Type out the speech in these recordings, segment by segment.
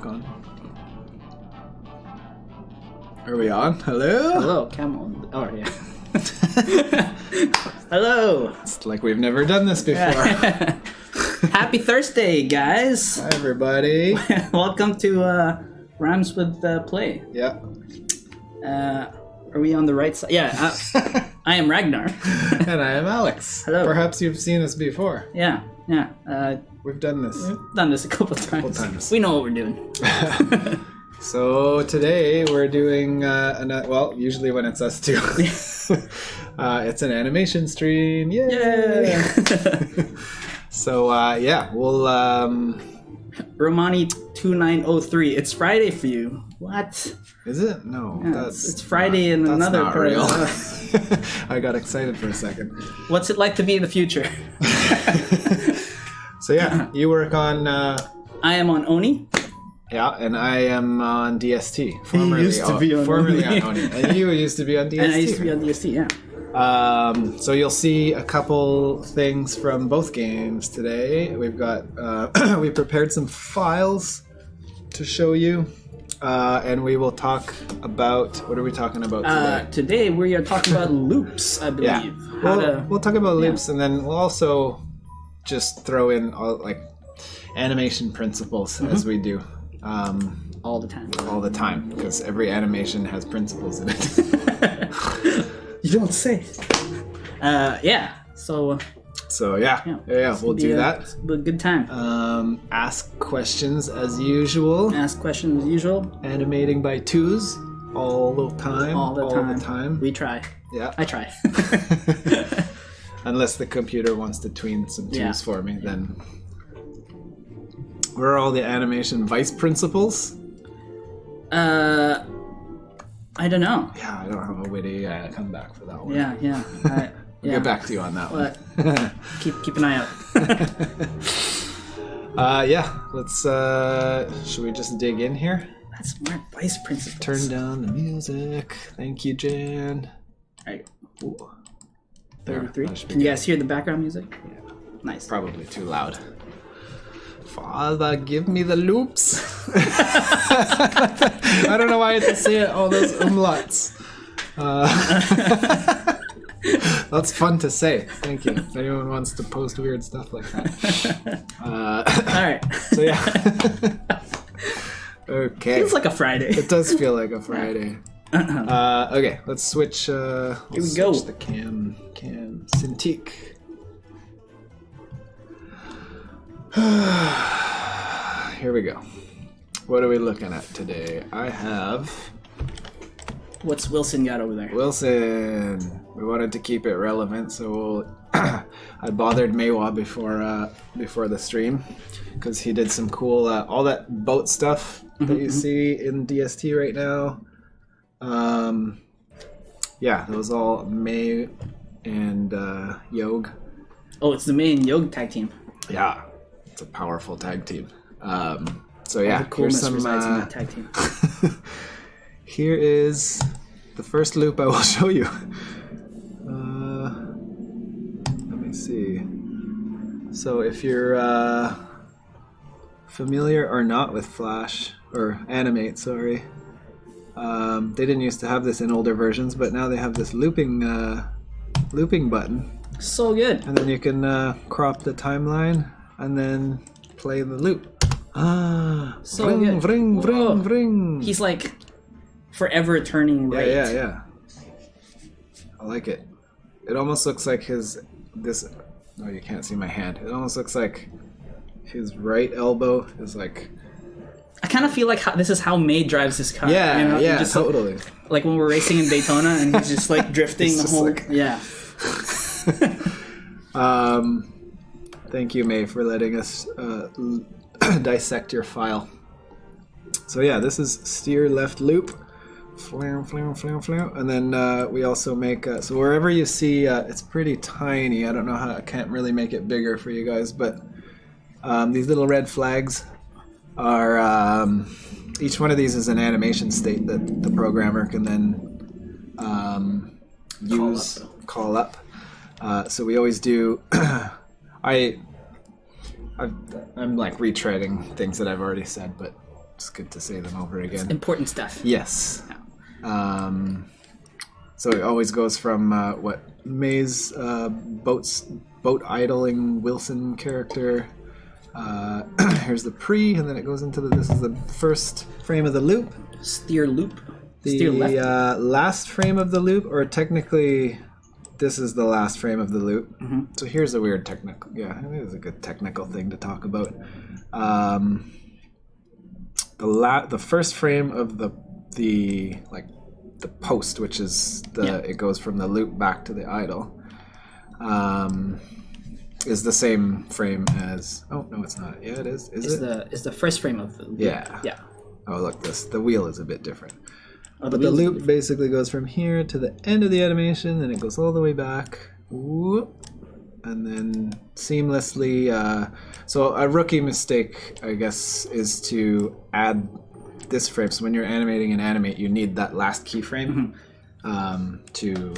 back on. Are we on? Hello? Hello, camel. Oh, yeah. Hello. It's like we've never done this before. Happy Thursday, guys. Hi, everybody. Welcome to Rhymes with Play. Yeah. Are we on the right side? Yeah, I am Ragnar. And I am Alex. Hello. Perhaps you've seen us before. Yeah. We've done this. We've done this a couple times. We know what we're doing. So today we're doing, well, usually when it's us two, it's an animation stream. Yay! So, we'll... Romani 2903. It's Friday for you. What? Is it? No, Yeah, it's Friday in another not part. real. I got excited for a second. What's it like to be in the future? So yeah, you work on... I am on ONI. Yeah, and I am on DST. Formerly on ONI. And you used to be on DST. And I used to be on DST, yeah. So you'll see a couple things from both games today. We've got we prepared some files to show you, and we will talk about what are we talking about today? Today we are talking about loops, I believe. Yeah, we'll talk about loops, and then we'll also just throw in animation principles as we do. All the time. All the time, because every animation has principles in it. You don't say. Yeah. So yeah, we'll do that. A good time. Ask questions as usual. Ask questions as usual. Animating by twos all the time. All the time. We try. Yeah. I try. Unless the computer wants to tween some twos for me, then. Where are all the animation vice principles? I don't know. Yeah, I don't have a witty comeback for that one. Yeah. We'll get back to you on that one. Keep an eye out. Let's should we just dig in here? That's smart vice principles. Turn down the music. Thank you, Jan. Alright. Ooh. 33. Can you guys hear the background music? Yeah. Nice. Probably too loud. Father, give me the loops. I don't know why I had to say it, all those umlauts. That's fun to say. Thank you. If anyone wants to post weird stuff like that. Alright. So yeah. Okay. Feels like a Friday. It does feel like a Friday. Okay, let's switch. Here we go. The cam Cintiq. Here we go. What are we looking at today? I have... What's Wilson got over there? Wilson. We wanted to keep it relevant, so I bothered Maywa before the stream because he did some cool, all that boat stuff that you see in DST right now. Yeah, that was all May and Yog. Oh, it's the May and Yog tag team. Yeah, it's a powerful tag team. So yeah, coolness resides in that tag team. Here is the first loop I will show you. Let me see. So if you're familiar or not with Flash or Animate, sorry, they didn't used to have this in older versions, but now they have this looping button. So good. And then you can crop the timeline and then play the loop. So vring, good. Vring, vring, vring. He's like forever turning right. Yeah. I like it. It almost looks like no, you can't see my hand. It almost looks like his right elbow is like... I kind of feel like this is how May drives his car. Yeah, you know? just totally. Like when we're racing in Daytona and he's just like drifting the whole... Like... Yeah. Thank you, May, for letting us dissect your file. So yeah, this is steer left loop, and then we also make so wherever you see it's pretty tiny. I don't know how I can't really make it bigger for you guys, but these little red flags are each one of these is an animation state that the programmer can then call up. So we always do. I'm like retreading things that I've already said, but it's good to say them over again. Important stuff. Yes. So it always goes from May's boat idling Wilson character. Here's the pre, and then it goes into this is the first frame of the loop. Steer loop. The Steer left. last frame of the loop, or technically, this is the last frame of the loop. Mm-hmm. So here's a weird technical. Yeah, I think it's a good technical thing to talk about. The first frame of the post, which is it goes from the loop back to the idle, is the same frame as. Oh no, it's not. Yeah, it is. It's the first frame of the loop. Yeah. Yeah. Oh look, the wheel is a bit different. Oh, but the loop basically goes from here to the end of the animation, and it goes all the way back. Whoop, and then seamlessly. So a rookie mistake, I guess, is to add this frame. So when you're animating and animate, you need that last keyframe to,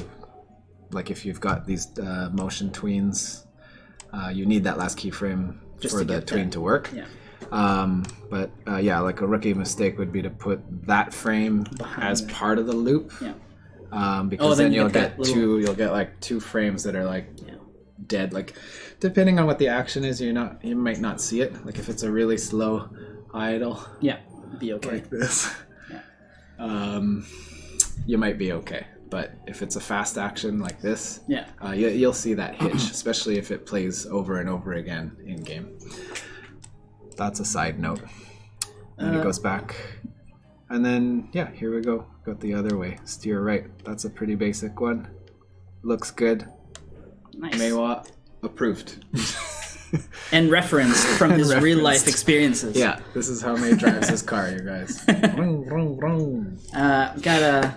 like, if you've got these motion tweens, you need that last keyframe for the tween to work. Yeah. But like a rookie mistake would be to put that frame as part of the loop. Yeah. Because then you'll get like two frames that are like dead. Like, depending on what the action is, you might not see it. Like if it's a really slow idle. Yeah. Be okay. Like this. Yeah. You might be okay. But if it's a fast action like this, you'll see that hitch, especially if it plays over and over again in game. That's a side note. And it goes back. And then, here we go. Got the other way. Steer right. That's a pretty basic one. Looks good. Nice. Maywa approved. And referenced from his real life experiences. Yeah, this is how May drives his car, you guys. Vroom, vroom, vroom. Got a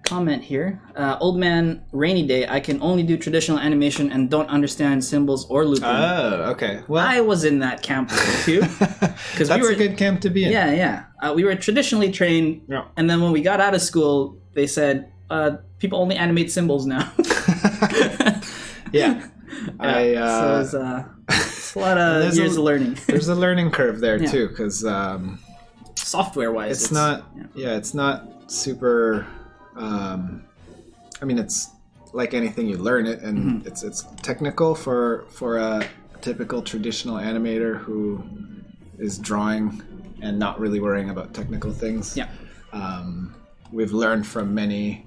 comment here. Old man, rainy day. I can only do traditional animation and don't understand symbols or looping. Oh, okay. Well, I was in that camp too. That's a good camp to be in. Yeah. We were traditionally trained, and then when we got out of school, they said people only animate symbols now. Yeah. So it's a lot of years of learning. There's a learning curve there too, because software-wise, it's not. Yeah, it's not super. I mean, it's like anything, you learn it, and it's technical for a typical traditional animator who is drawing and not really worrying about technical things. Yeah. We've learned from many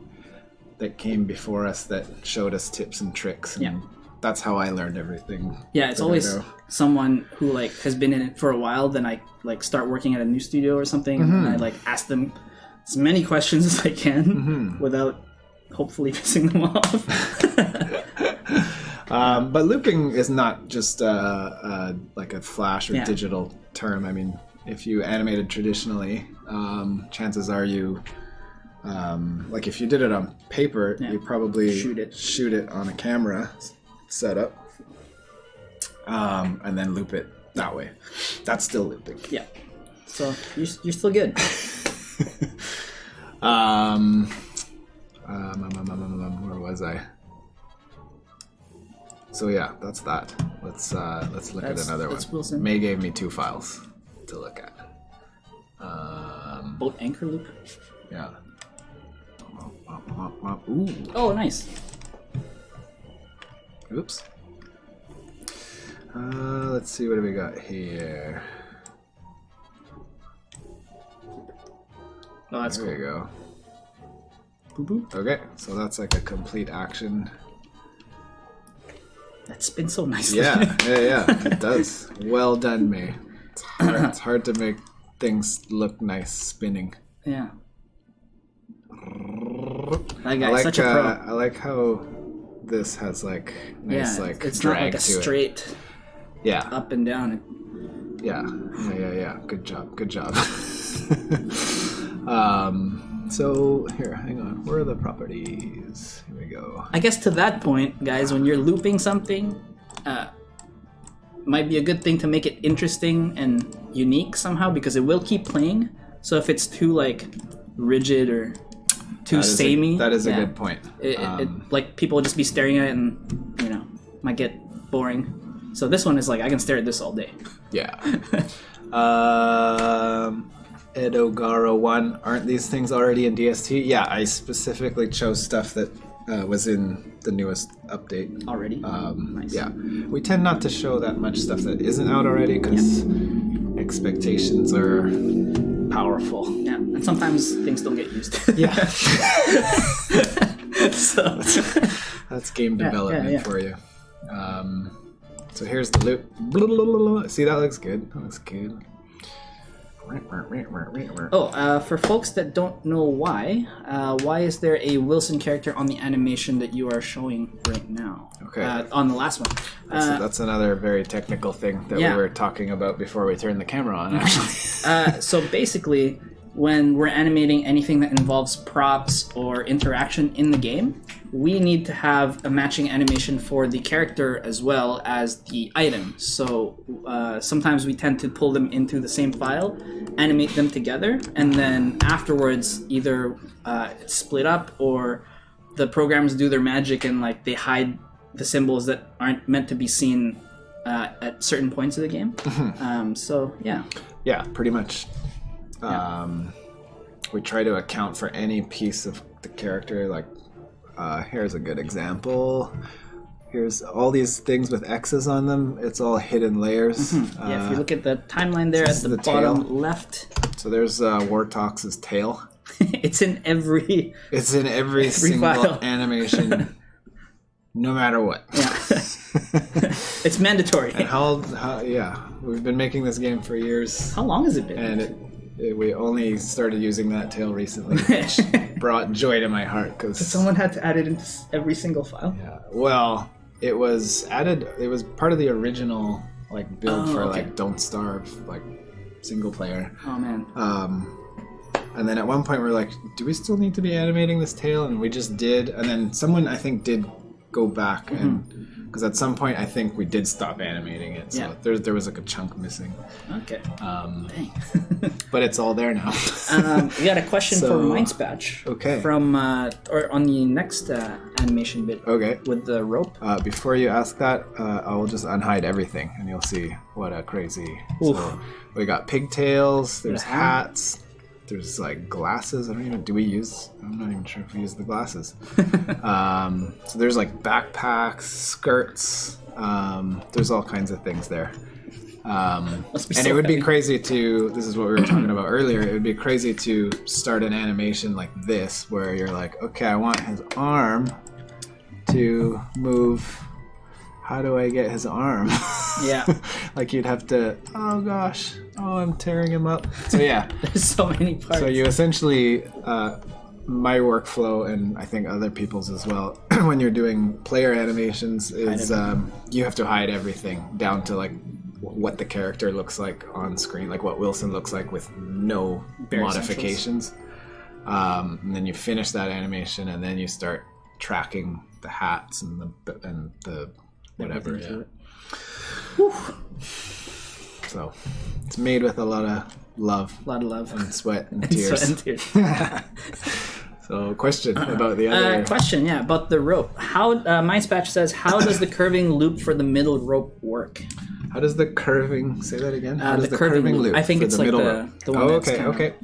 that came before us that showed us tips and tricks, and that's how I learned everything. Yeah, it's always someone who has been in it for a while. Then I start working at a new studio or something, and I ask them as many questions as I can without hopefully pissing them off. But looping is not just like a flash or digital term. I mean, if you animated traditionally, chances are you, like if you did it on paper, you probably shoot it on a camera setup, and then loop it that way. That's still looping. Yeah. So you're still good. Where was I? So yeah, that's that. Let's look at another one. Wilson. May gave me 2 files to look at. Boat anchor loop. Yeah. Ooh. Oh, nice. Oops. Let's see, what do we got here? Oh, that's there cool. you go. Boo-boo. Okay, so that's like a complete action. That spins so nicely. Yeah, it does. Well done, May. It's hard to make things look nice spinning. Yeah. That guy's such a pro. I like how this has like nice it's drag not like a to straight it. up and down. Yeah. Good job. So here, hang on. Where are the properties? Here we go. I guess to that point, guys, when you're looping something, might be a good thing to make it interesting and unique somehow, because it will keep playing. So if it's too rigid or too samey, that is a good point. It people will just be staring at it and might get boring. So this one is I can stare at this all day. Yeah. Edogaro 1. Aren't these things already in DST? Yeah, I specifically chose stuff that was in the newest update. Already? Nice. Yeah. We tend not to show that much stuff that isn't out already because expectations are powerful. Yeah, and sometimes things don't get used. Yeah. So that's game development for you. So here's the loop. See, that looks good. That looks good. for folks that don't know why is there a Wilson character on the animation that you are showing right now? Okay. On the last one. That's another very technical thing that we were talking about before we turned the camera on, actually. So basically, when we're animating anything that involves props or interaction in the game, we need to have a matching animation for the character as well as the item. So sometimes we tend to pull them into the same file, animate them together, and then afterwards either it's split up or the programs do their magic and like they hide the symbols that aren't meant to be seen at certain points of the game. So yeah. Yeah, pretty much. We try to account for any piece of the character. Like, here's a good example. Here's all these things with X's on them. It's all hidden layers. Yeah, if you look at the timeline there at the bottom left. So there's Wartox's tail. It's in every single file. Animation, no matter what. Yeah. It's mandatory. And how we've been making this game for years. How long has it been? And we only started using that tail recently, which brought joy to my heart because someone had to add it into every single file. Yeah, well, it was added. It was part of the original build for Don't Starve, single player. Oh man. And then at one point we were like, do we still need to be animating this tail? And we just did. And then someone I think did go back and. Because at some point, I think we did stop animating it, so there was a chunk missing. Okay. Dang. But it's all there now. We got a question for Mindspatch. Okay. From or on the next animation bit. Okay. With the rope. Before you ask that, I will just unhide everything, and you'll see what a crazy. Oof. So we got pigtails. There's hats. There's glasses. I'm not even sure if we use the glasses. So there's backpacks, skirts. There's all kinds of things there. And it would be crazy to, this is what we were talking about earlier, it would be crazy to start an animation like this where you're like, okay, I want his arm to move. How do I get his arm? Yeah. You'd have to, oh gosh, I'm tearing him up. So yeah. There's so many parts. So you essentially, my workflow and I think other people's as well, when you're doing player animations is you have to hide everything down to what the character looks like on screen, what Wilson looks like with no modifications. And then you finish that animation and then you start tracking the hats and the whatever. So it's made with a lot of love. And sweat and tears. So question about the other... question, about the rope. How Mindspatch says, how does the curving loop for the middle rope work? How does the curving... Say that again? How does the curving loop? I think it's the one that's okay.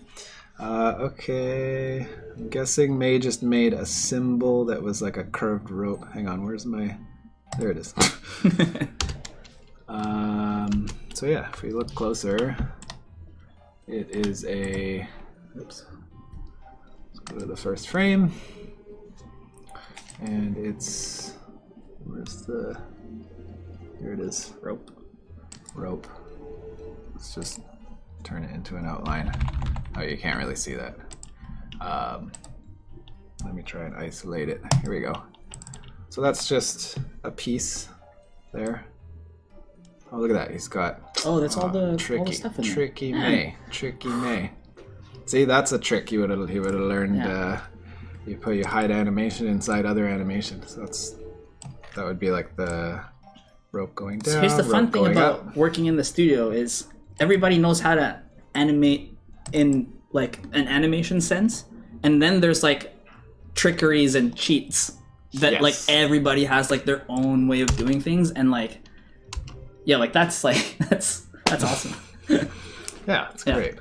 Okay. I'm guessing May just made a symbol that was a curved rope. Hang on, where's my... There it is. So yeah, if we look closer, it is a... Oops. Let's go to the first frame. And it's... Where's the... Here it is. Rope. Let's just turn it into an outline. Oh, you can't really see that. Let me try and isolate it. Here we go. So that's just a piece there. Oh, look at that. He's got... Oh, that's all the stuff in there. Tricky May. See, that's a trick he would have learned. Yeah. You hide animation inside other animations. So that would be the rope going down. So here's the fun thing about working in the studio is everybody knows how to animate in an animation sense, and then there's trickeries and cheats that everybody has their own way of doing things, and that's awesome. Yeah, it's great.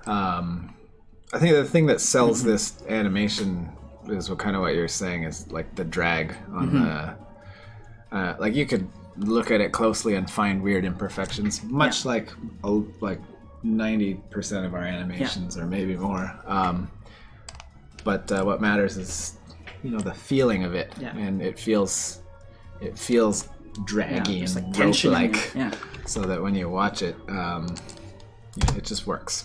I think the thing that sells this animation is what you're saying is like the drag on the like you could look at it closely and find weird imperfections, much like 90% of our animations or maybe more. But what matters is the feeling of it, and it feels draggy and like tension, rope-like, so that when you watch it, it just works.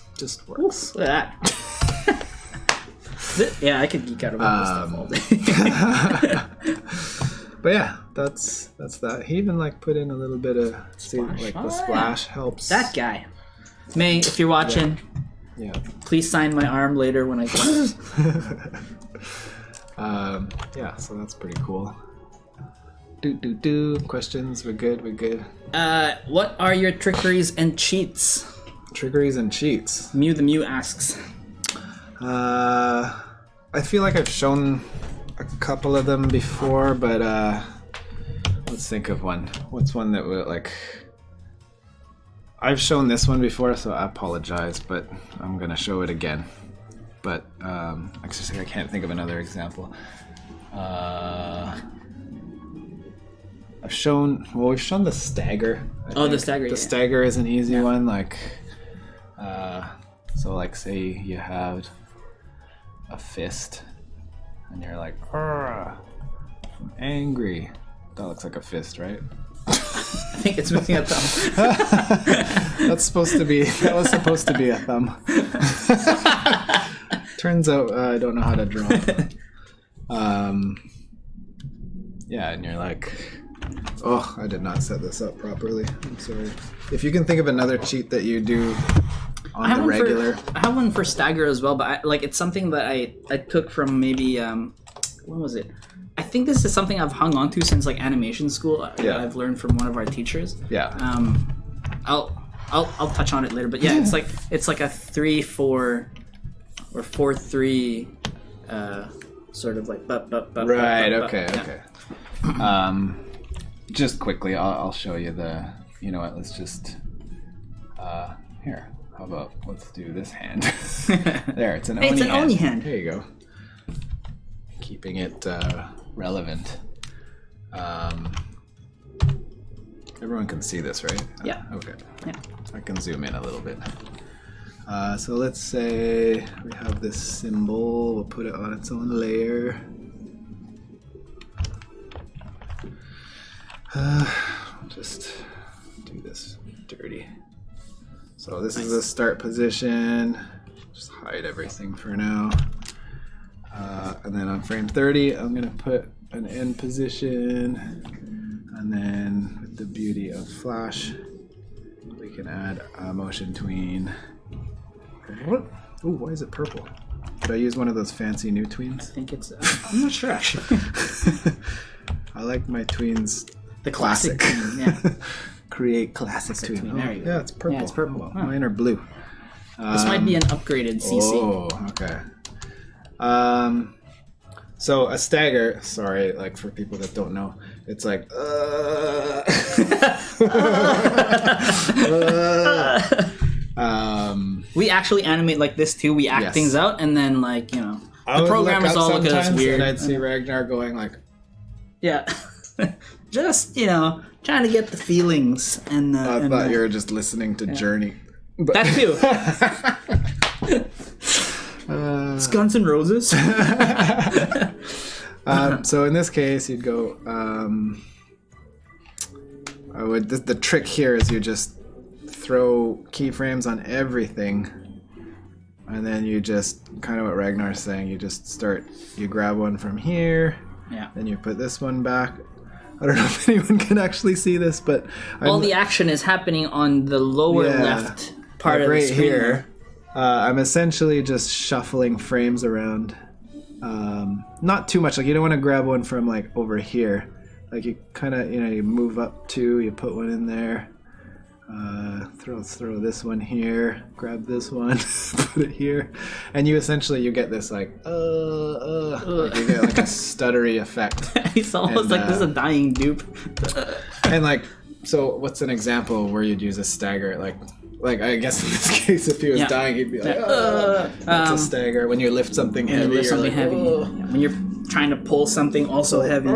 Ooh, look at that. Yeah, I could geek out about this stuff all day. But yeah, that's that. He even put in a little bit of the splash helps. That guy, May, if you're watching, please sign my arm later when I go. Yeah, so that's pretty cool. Questions? We're good. What are your trickeries and cheats? Trickeries and cheats. Mew the Mew asks. I feel like I've shown a couple of them before, but let's think of one. What's one that would I've shown this one before, so I apologize, but I'm gonna show it again. But actually, I can't think of another example. We've shown the stagger. The stagger. The stagger is an easy one. So say you have a fist, and you're like, I'm angry. That looks like a fist, right? I think it's missing a thumb. That was supposed to be a thumb. Turns out I don't know how to draw. And you're like, oh, I did not set this up properly. I'm sorry. If you can think of another cheat that you do on the regular. I have one for stagger as well, but it's something that I took from maybe when was it? I think this is something I've hung on to since animation school. That I've learned from one of our teachers. Yeah. I'll touch on it later, but yeah, it's like a 3-4 or 4-3 sort of right. Okay. Just quickly, I'll show you the. You know what? Let's just here. How about let's do this hand? There, it's an ONI hand. It's an ONI hand. There you go. Keeping it relevant. Everyone can see this, right? Yeah. Okay. Yeah. I can zoom in a little bit. So let's say we have this symbol. We'll put it on its own layer. Just do this dirty. So this is the start position. Just hide everything for now. And then on frame 30, I'm going to put an end position. And then with the beauty of Flash, we can add a motion tween. Ooh, why is it purple? Did I use one of those fancy new tweens? I think it's... I'm not sure, actually. I like my tweens. The classic tween, yeah. Create classic tween. Oh, there you go. Yeah, it's purple. Yeah, it's purple. Well, mine are blue. This might be an upgraded CC. Oh, okay. So a stagger, sorry, for people that don't know, it's like we actually animate like this too. We act things out, and then the programmers all look at us weird. And I'd see Ragnar going yeah, just trying to get the feelings. And I thought you were just listening to Journey. But that too. It's Guns N' Roses. So in this case, you'd go. The trick here is you just throw keyframes on everything, and then you just kind of what Ragnar's saying. You just start. You grab one from here. Yeah. Then you put this one back. I don't know if anyone can actually see this, but all the action is happening on the lower left part of the screen. Right here. I'm essentially just shuffling frames around. Not too much. You don't want to grab one from over here. You kind of you move up two. You put one in there. Throw this one here. Grab this one. Put it here, and you get this you get a stuttery effect. It's almost like this is a dying dupe. And so what's an example where you'd use a stagger? like I guess in this case, if he was dying, he'd be like, that's a stagger. When you lift something heavy, lift something heavy. Yeah. When you're trying to pull something also heavy.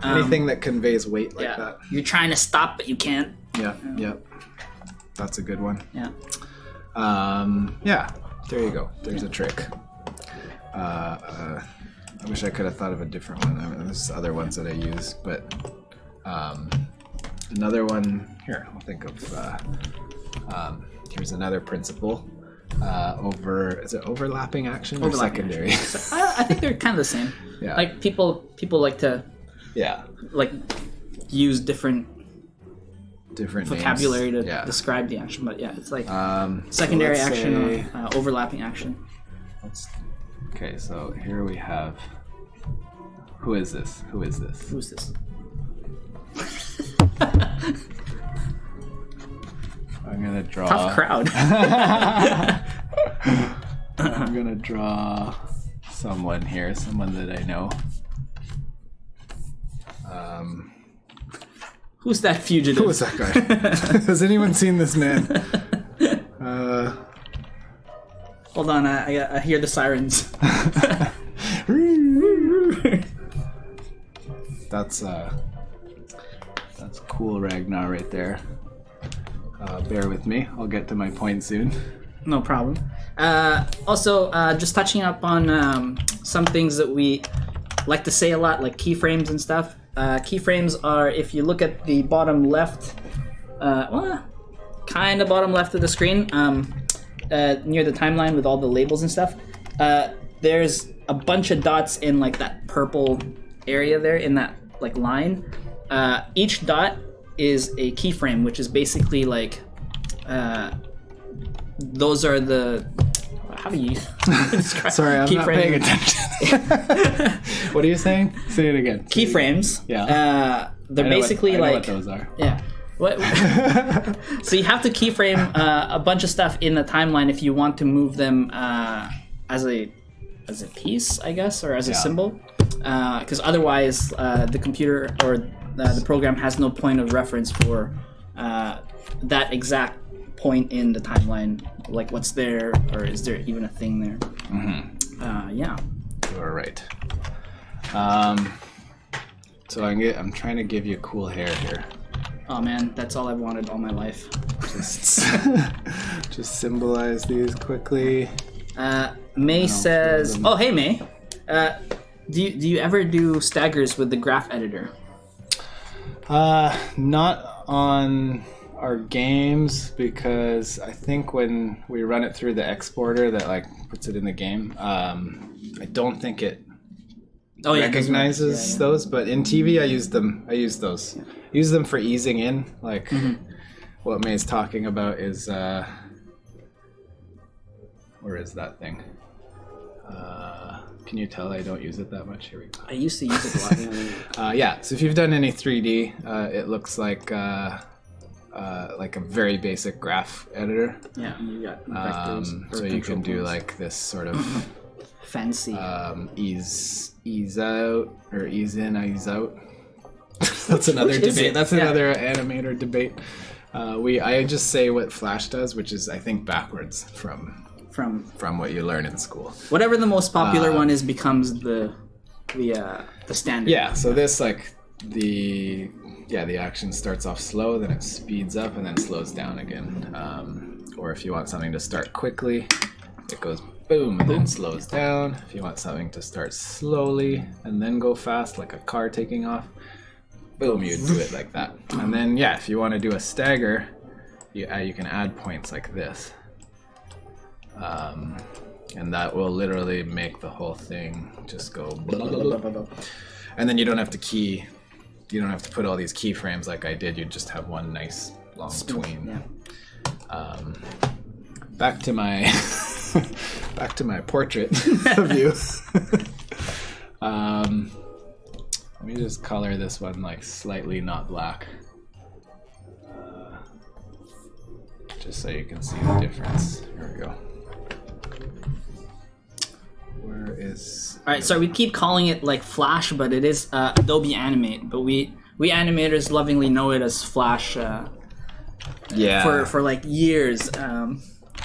Anything that conveys weight like that. You're trying to stop, but you can't. Yeah. That's a good one. Yeah. Yeah. There you go. There's a trick. I wish I could have thought of a different one. I mean, there's other ones that I use, but another one here. I'll think of. Here's another principle. Is it overlapping action or secondary? I think they're kind of the same. Yeah. Like people like to. Yeah. Like use different vocabulary names. to describe the action, but it's like secondary action or overlapping action. Okay, so here we have. Who is this? Who's this? I'm gonna draw. Tough crowd. I'm gonna draw someone here, someone that I know. Who's that fugitive? Who is that guy? Has anyone seen this man? Hold on, I hear the sirens. That's cool, Ragnar, right there. Bear with me. I'll get to my point soon. No problem. Also, just touching up on some things that we like to say a lot, like keyframes and stuff. Keyframes are, if you look at the bottom left, kind of bottom left of the screen, near the timeline with all the labels and stuff, there's a bunch of dots in like that purple area there in that like line. Each dot is a keyframe, which is basically like those are the how do you describe sorry, I'm not paying attention. What are you saying? Say it again. Keyframes. Yeah. They're basically I know like what those are. Yeah. What? So you have to keyframe a bunch of stuff in the timeline if you want to move them as a piece, I guess, or as a symbol, because otherwise the computer or the program has no point of reference for that exact point in the timeline, like what's there, or is there even a thing there? Yeah. You are right. So I'm trying to give you cool hair here. Oh man, that's all I've wanted all my life. Just symbolize these quickly. May says, "Oh hey May, do you ever do staggers with the graph editor?" Not on our games, because I think when we run it through the exporter that like puts it in the game, I don't think it recognizes those. But in TV, I use them. I use those. Yeah. Use them for easing in. Like what May's talking about is where is that thing? Can you tell I don't use it that much? Here we go. I used to use it a lot. Yeah. So if you've done any 3D, it looks like a very basic graph editor. Yeah, you got vectors. So you can do like this sort of fancy ease out or ease in, ease out. That's another debate. That's another animator debate. I just say what Flash does, which is I think backwards from what you learn in school. Whatever the most popular one is becomes the standard. Yeah. So this like the action starts off slow, then it speeds up, and then slows down again. Or if you want something to start quickly, it goes boom and then slows down. If you want something to start slowly and then go fast, like a car taking off, boom, you do it like that. And then if you want to do a stagger, you can add points like this. And that will literally make the whole thing just go blah, blah, blah, blah. And then you don't have to put all these keyframes like I did. You just have one nice long tween. Yeah. Back to my portrait of you. Let me just color this one like slightly not black, just so you can see the difference. Here we go. Where is... Alright, so we keep calling it like Flash, but it is Adobe Animate. But we animators lovingly know it as Flash Yeah. For like years.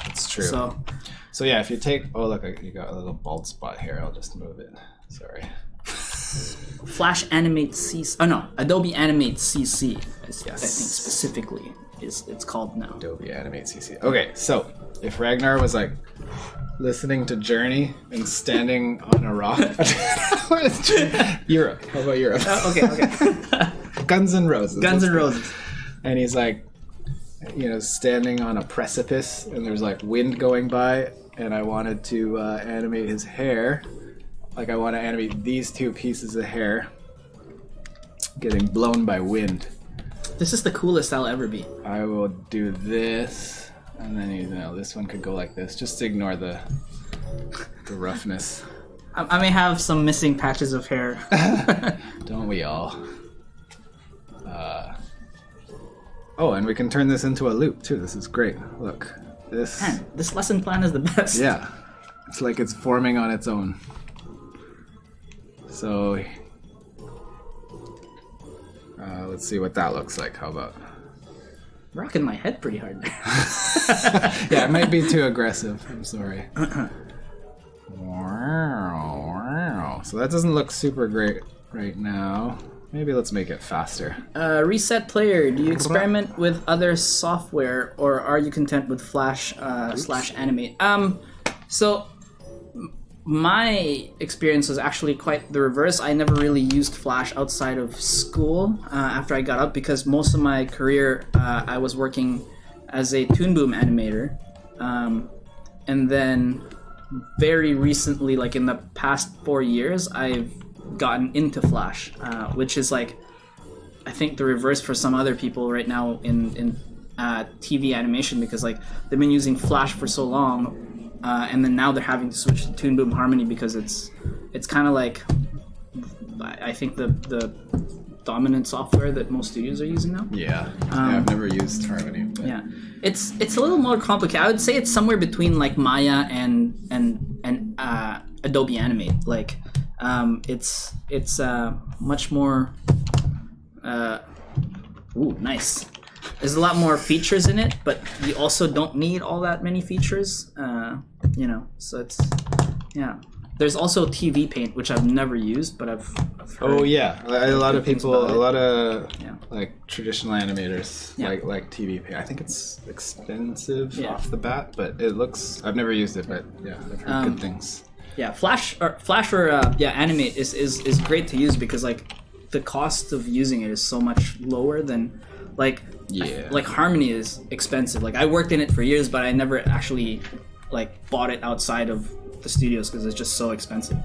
It's true. So yeah, if you take, oh look, you got a little bald spot here. I'll just move it. Sorry. Flash Animate CC. Oh no, Adobe Animate CC. Yes. I think specifically it's called now. Adobe Animate CC. Okay, so if Ragnar was like listening to Journey and standing on a rock, Europe. How about Europe? Okay. Guns N' Roses. Guns N' Roses. And he's like, standing on a precipice, and there's like wind going by, and I wanted to animate his hair. Like I want to animate these two pieces of hair getting blown by wind. This is the coolest I'll ever be. I will do this, and then this one could go like this. Just ignore the roughness. I may have some missing patches of hair. Don't we all? Oh, and we can turn this into a loop too. This is great. Look, this. Man, this lesson plan is the best. Yeah, it's like it's forming on its own. So, let's see what that looks like. How about? Rocking my head pretty hard. Yeah, it might be too aggressive. I'm sorry. So that doesn't look super great right now. Maybe let's make it faster. Reset player. Do you experiment with other software, or are you content with Flash / Animate? So my experience was actually quite the reverse. I never really used Flash outside of school after I got out, because most of my career I was working as a Toon Boom animator, and then very recently, like in the past 4 years, I've gotten into Flash, which is like, I think the reverse for some other people right now in TV animation, because like they've been using Flash for so long, and then now they're having to switch to Toon Boom Harmony because it's kind of like, I think the dominant software that most studios are using now. Yeah, I've never used Harmony. But... Yeah, it's a little more complicated. I would say it's somewhere between like Maya and Adobe Animate. Like, it's much more. Ooh, nice. There's a lot more features in it, but you also don't need all that many features. So it's, yeah. There's also TV Paint, which I've never used, but I've heard. Oh yeah, a lot of people, like traditional animators like TV Paint. I think it's expensive off the bat, but it looks. I've never used it, but yeah, I've heard good things. Yeah, Flash or Animate is great to use because like the cost of using it is so much lower than like Harmony is expensive. Like I worked in it for years, but I never actually like bought it outside of the studios because it's just so expensive.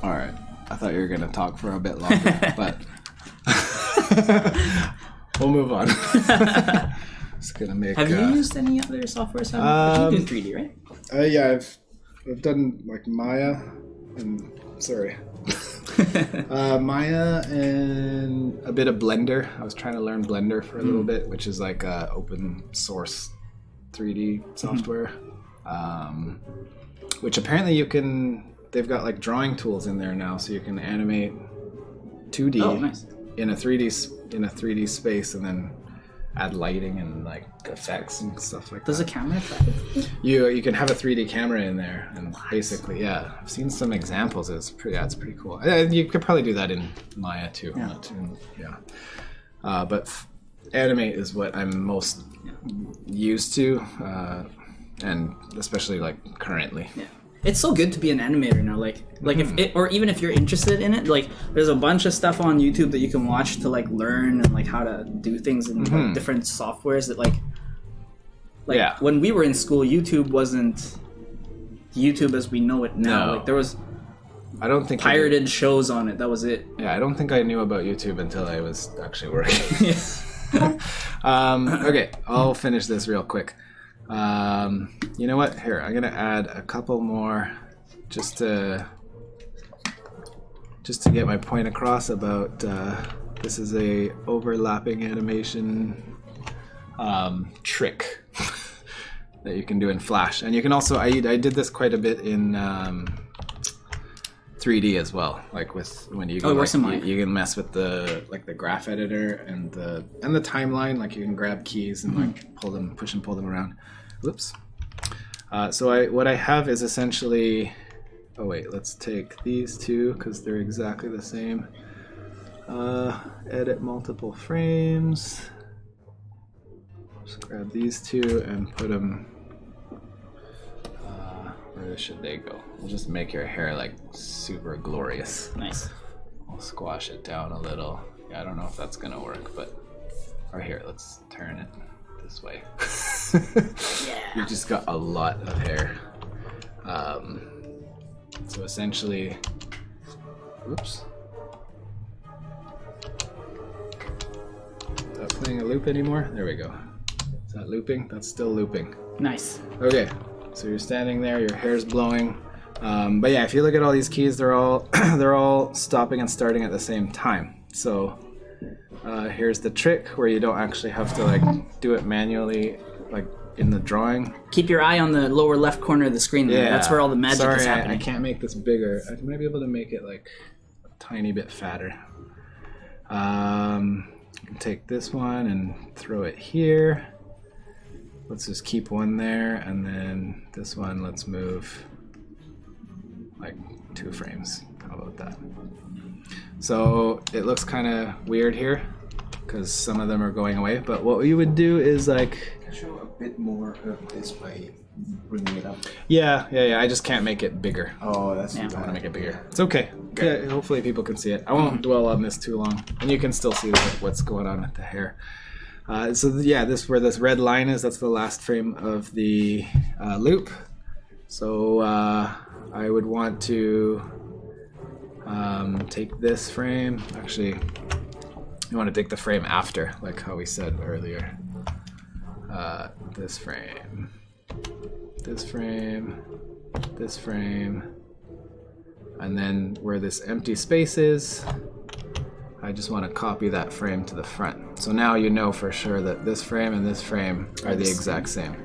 All right, I thought you were gonna talk for a bit longer, but we'll move on. Just gonna make. Have you used any other software? You do 3D, right? Yeah, I've done like Maya and Maya and a bit of Blender. I was trying to learn Blender for a little bit, which is like open source 3D software, which apparently they've got like drawing tools in there now, so you can animate 2D in a 3D space and then add lighting and like effects and stuff like that. Does a camera track it? You can have a 3D camera in there, and basically, I've seen some examples. It's pretty cool. You could probably do that in Maya too. But Animate is what I'm most used to, and especially like currently. Yeah. It's so good to be an animator now. Like even if you're interested in it, like there's a bunch of stuff on YouTube that you can watch to like learn and like how to do things in like, different softwares that like when we were in school, YouTube wasn't YouTube as we know it now. No. Like there was pirated shows on it. That was it. Yeah, I don't think I knew about YouTube until I was actually working. Okay, I'll finish this real quick. You know what? Here, I'm gonna add a couple more just to get my point across about this is a overlapping animation trick that you can do in Flash, and you can also I did this quite a bit in 3D as well. Like with when you go, it works in mine. you can mess with the graph editor and the timeline. Like you can grab keys and like pull them, push and pull them around. Whoops. So what I have is essentially. Oh wait, let's take these two because they're exactly the same. Edit multiple frames. Just grab these two and put them. Where should they go? We'll just make your hair like super glorious. Nice. We'll squash it down a little. Yeah, I don't know if that's gonna work, but or here, let's turn it this way. Yeah. You've just got a lot of hair. So essentially, oops. Is that playing a loop anymore? There we go. Is that looping? That's still looping. Nice. Okay, so you're standing there, your hair's blowing. But yeah, if you look at all these keys, they're all they're all stopping and starting at the same time. So here's the trick where you don't actually have to like do it manually, like in the drawing. Keep your eye on the lower left corner of the screen. Yeah, that's where all the magic is happening. I can't make this bigger. I might be able to make it like a tiny bit fatter. You can take this one and throw it here. Let's just keep one there, and then this one, let's move like 2 frames. How about that? So it looks kind of weird here because some of them are going away, but what you would do is like show a bit more of this by bringing it up. Yeah, I just can't make it bigger. Oh, that's I want to make it bigger. It's okay. Yeah, hopefully people can see it. I won't dwell on this too long, and you can still see what's going on with the hair. This where this red line is, that's the last frame of the loop. So I would want to take this frame. Actually, you want to take the frame after, like how we said earlier. This frame, this frame, this frame, and then where this empty space is, I just want to copy that frame to the front. So now you know for sure that this frame and this frame are the exact same.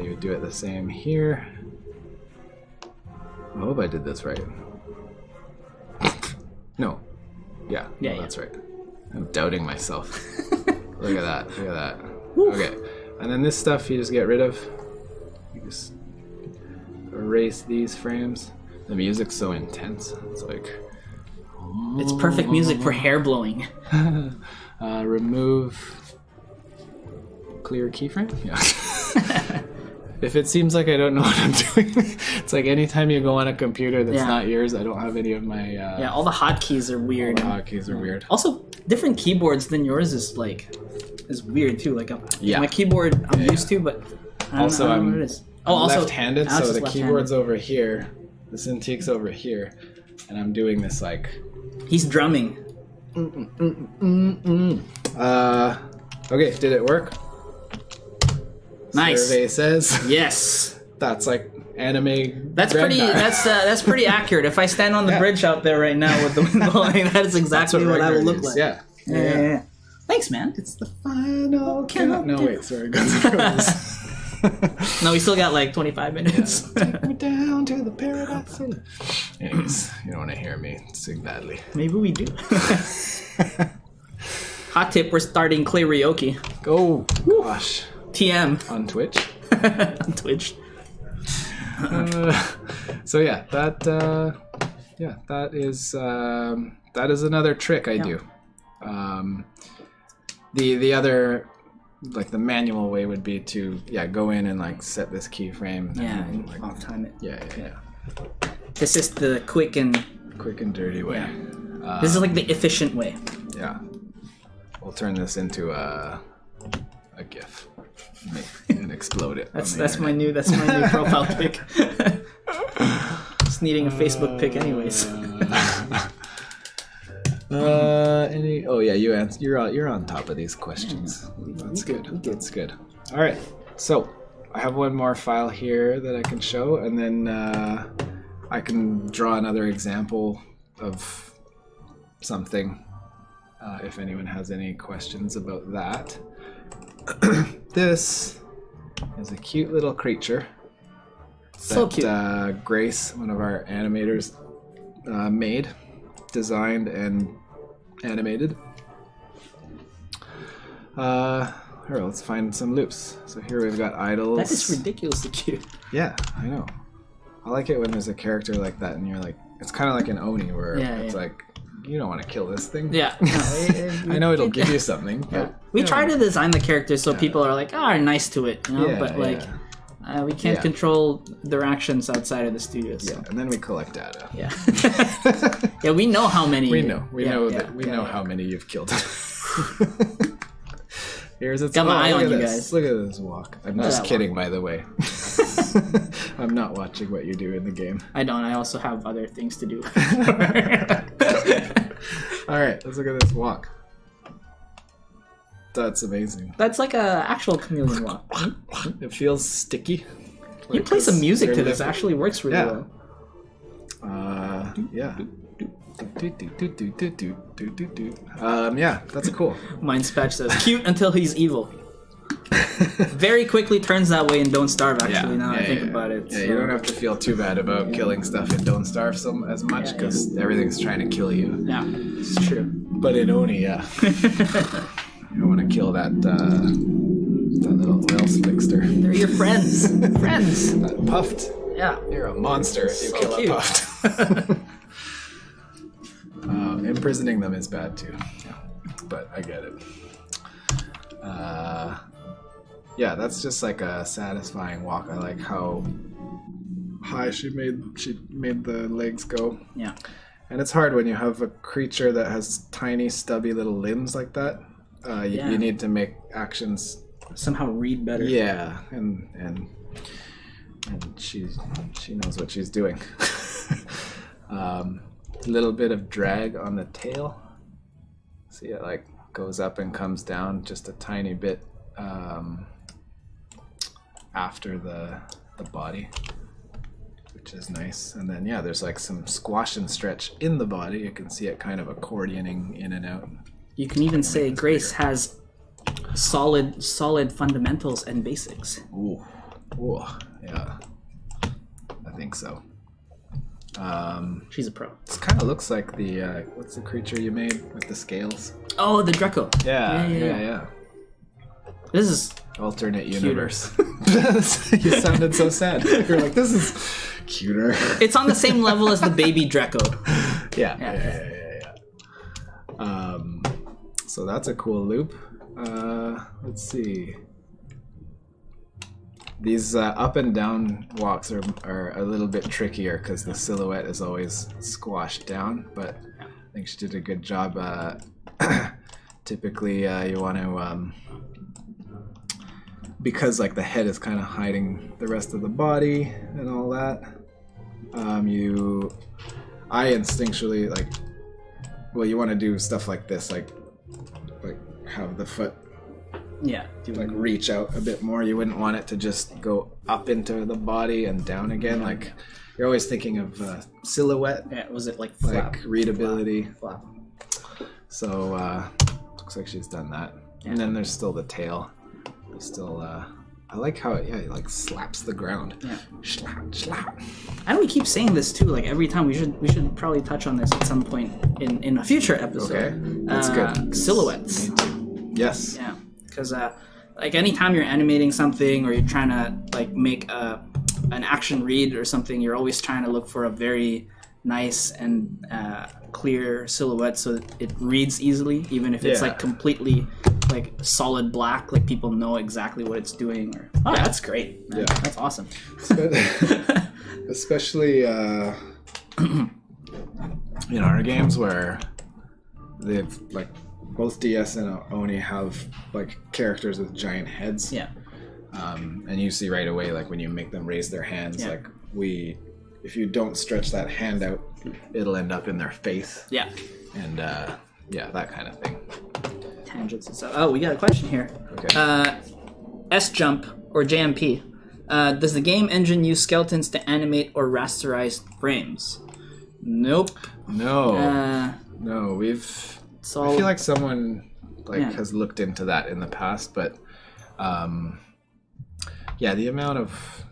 You would do it the same here. I hope I did this right. No. Yeah, that's right. I'm doubting myself. Look at that, look at that. Okay, and then this stuff you just get rid of. You just erase these frames. The music's so intense. It's like... It's perfect music for hair blowing. Remove clear keyframe? Yeah. If it seems like I don't know what I'm doing, it's like anytime you go on a computer that's not yours, I don't have any of my... all the hotkeys are weird. All the hotkeys are weird. Also, different keyboards than yours is weird too. Like my keyboard I'm used to, but I don't know what it is. I'm left-handed, so the keyboard's over here, the Cintiq's over here, and I'm doing this like... He's drumming. Okay, did it work? Nice. Survey says yes. That's like anime. That's pretty. That's pretty accurate. If I stand on the bridge out there right now with the wind blowing, that is exactly what I will look like. Yeah. Thanks, man. It's the final count. No, wait. Sorry, Guns N' Roses. No, we still got like 25 minutes. Take me down to the paradise. Anyways, you don't want to hear me sing badly. Maybe we do. Hot tip: we're starting Klei Ryoki. Oh gosh. TM on Twitch. On Twitch. So yeah, that is another trick I do. The other, like the manual way would be to go in and like set this keyframe. And like, off time it. Yeah. This is the quick and dirty way. This is like the efficient way. Yeah. We'll turn this into a GIF and explode it. That's my new profile pic. Just needing a Facebook pic, anyways. You're on top of these questions. That's good. That's good. All right. So I have one more file here that I can show, and then I can draw another example of something. If anyone has any questions about that. This is a cute little creature so cute. Grace, one of our animators, made, designed, and animated. Here, let's find some loops. So here we've got idols. That is ridiculously cute. Yeah, I know. I like it when there's a character like that and you're like, it's kind of like an Oni where it's like, you don't want to kill this thing. Yeah. No, I know it'll give you something, but... We try to design the characters so people are like, nice to it, you know? But like, we can't control their actions outside of the studio. So. Yeah, and then we collect data. Yeah. Yeah, we know how many... We know how many you've killed. Here's its got my eye on you this. guys. Look at this walk. I'm just kidding, by the way. I'm not watching what you do in the game. I don't. I also have other things to do. All right, let's look at this walk. That's amazing. That's like a actual chameleon walk. It feels sticky. You play some music to this. Actually works really well. Yeah. Yeah, that's cool. Mind Patch says, cute until he's evil. Very quickly turns that way in Don't Starve, actually, now I think about it. Yeah, you don't have to feel too bad about killing stuff in Don't Starve as much, because everything's trying to kill you. Yeah, it's true. But in Oni, you don't want to kill that little oil slickster. They're your friends. Friends. That puffed. Yeah. You're a monster if you kill a puffed. Imprisoning them is bad too, but I get it. Yeah, that's just like a satisfying walk. I like how high she made the legs go. Yeah, and it's hard when you have a creature that has tiny, stubby little limbs like that. You need to make actions somehow read better. Yeah, and she knows what she's doing. Little bit of drag on the tail. See, it like goes up and comes down just a tiny bit after the body, which is nice. And then there's like some squash and stretch in the body. You can see it kind of accordioning in and out. You can even say Grace has solid fundamentals and basics. Ooh, yeah, I think so. She's a pro. This kind of looks like the what's the creature you made with the scales? Oh, the Draco. Yeah. This is alternate universe. You sounded so sad. You're like, this is cuter. It's on the same level as the baby Draco. Yeah. So that's a cool loop. Let's see. These up and down walks are a little bit trickier because the silhouette is always squashed down, but I think she did a good job. Typically, you want to, because like the head is kind of hiding the rest of the body and all that, I instinctually you want to do stuff like this, like have the foot reach out a bit more. You wouldn't want it to just go up into the body and down again. Like you're always thinking of silhouette. Yeah, was it like flap, like readability? Flap. So looks like she's done that. Yeah. And then there's still the tail. Still, I like how it like slaps the ground. Yeah. Slap. I know we keep saying this too. Like every time we should probably touch on this at some point in a future episode. Okay, that's good. Silhouettes. Yes. Yeah. Because like anytime you're animating something or you're trying to like make an action read or something, you're always trying to look for a very nice and clear silhouette so that it reads easily, even if it's like completely like solid black, like people know exactly what it's doing. Or that's great, man. Yeah, that's awesome. Especially in our games where they've like both DS and ONI have like characters with giant heads. Yeah. And you see right away, like when you make them raise their hands, like if you don't stretch that hand out, it'll end up in their face. Yeah. And that kind of thing. Tangents and stuff. Oh, we got a question here. Okay. S-Jump or JMP. Does the game engine use skeletons to animate or rasterize frames? Nope. No. No, I feel like someone has looked into that in the past, but the amount of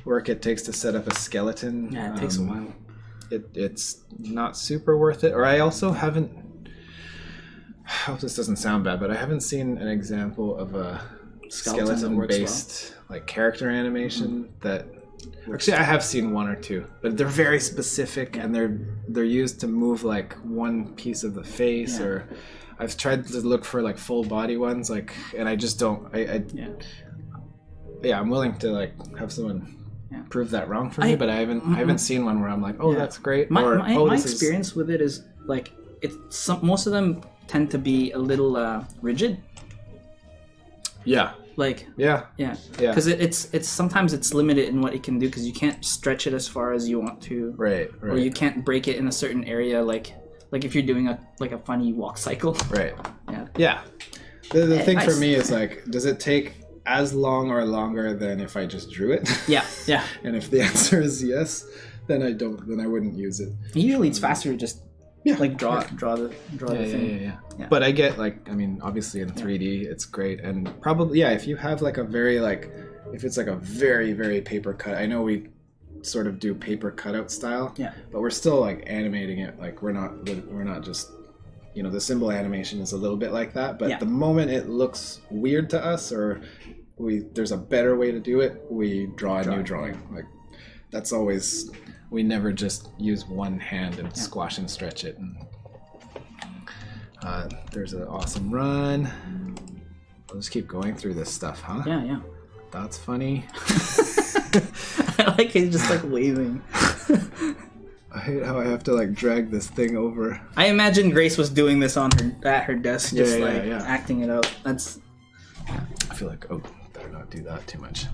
work it takes to set up a skeleton. Yeah, it takes a while. it's not super worth it. Or I also haven't. I hope this doesn't sound bad, but I haven't seen an example of a skeleton-based like character animation that. Actually, I have seen one or two, but they're very specific and they're used to move like one piece of the face, or I've tried to look for like full body ones, like, and I just don't. I'm willing to like have someone prove that wrong for me, but I haven't seen one where I'm like, oh, that's great. My experience with it is like most of them tend to be a little rigid. Yeah. Like yeah, because it's sometimes it's limited in what it can do because you can't stretch it as far as you want to, right, or you can't break it in a certain area, like if you're doing a funny walk cycle, right. Yeah. The thing for me is like, does it take as long or longer than if I just drew it? Yeah. And if the answer is yes, then I wouldn't use it. Usually it's faster to just like draw the thing. Yeah. But I get like, I mean, obviously in 3D it's great, and probably if you have like a very like, if it's like a very very paper cut. I know we sort of do paper cutout style. Yeah. But we're still like animating it like we're not just, you know, the symbol animation is a little bit like that. But the moment it looks weird to us, or there's a better way to do it, we draw a new drawing. Like that's always. We never just use one hand and squash and stretch it. And, there's an awesome run. I'll just keep going through this stuff, huh? Yeah. That's funny. I like it, just like waving. I hate how I have to like drag this thing over. I imagine Grace was doing this at her desk, just acting it out. That's. I feel like better not do that too much.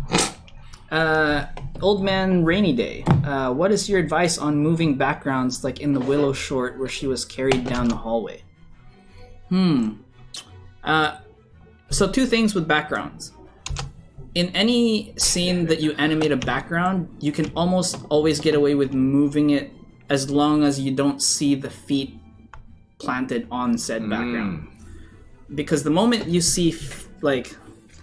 Old Man Rainy Day. What is your advice on moving backgrounds like in the Willow short where she was carried down the hallway? So two things with backgrounds. In any scene that you animate a background, you can almost always get away with moving it as long as you don't see the feet planted on said background. Because the moment you see like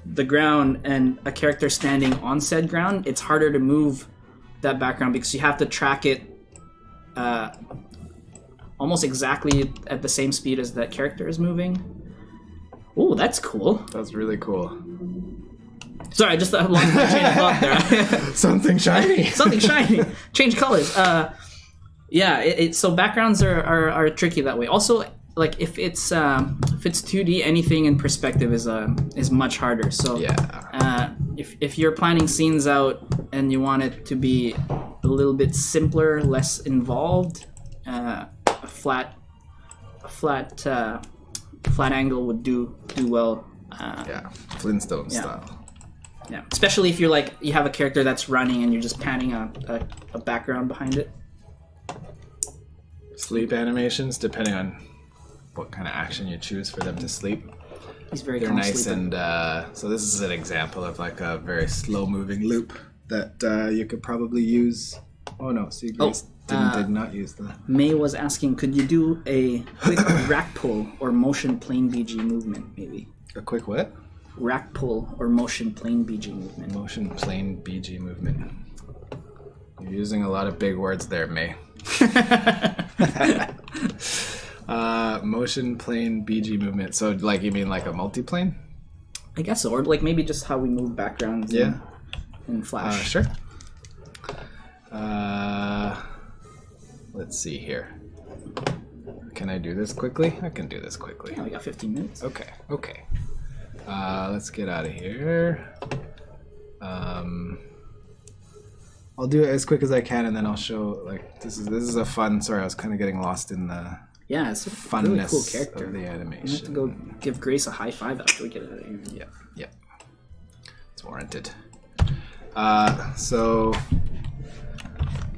the ground and a character standing on said ground, it's harder to move that background because you have to track it almost exactly at the same speed as that character is moving. Oh, that's cool. That's really cool. Sorry, I just lost my chain of thought there. Something shiny. Something shiny. Change colors. So backgrounds are tricky that way. Also, like if it's 2D, anything in perspective is much harder. So if you're planning scenes out and you want it to be a little bit simpler, less involved, a flat angle would do well. Flintstone style. Yeah, especially if you have a character that's running and you're just panning a background behind it. Sleep animations, depending on what kind of action you choose for them to sleep. They're nice, and so this is an example of like a very slow-moving loop that you could probably use. Oh no, see, Grace did not use that. May was asking, could you do a quick rack pull or motion plane BG movement, maybe? A quick what? Rack pull or motion plane BG movement. Motion plane BG movement. You're using a lot of big words there, May. Motion plane BG movement. So, like, you mean like a multiplane? I guess so, or like maybe just how we move backgrounds. In Flash. Sure. Let's see here. Can I do this quickly? I can do this quickly. Yeah, we got 15 minutes. Okay. Let's get out of here. I'll do it as quick as I can, and then I'll show. Like this is a fun. Sorry, I was kind of getting lost in the. Yeah, it's a funness really cool character. Of the animation. You have to go give Grace a high five after we get out of here. Yep. It's warranted. So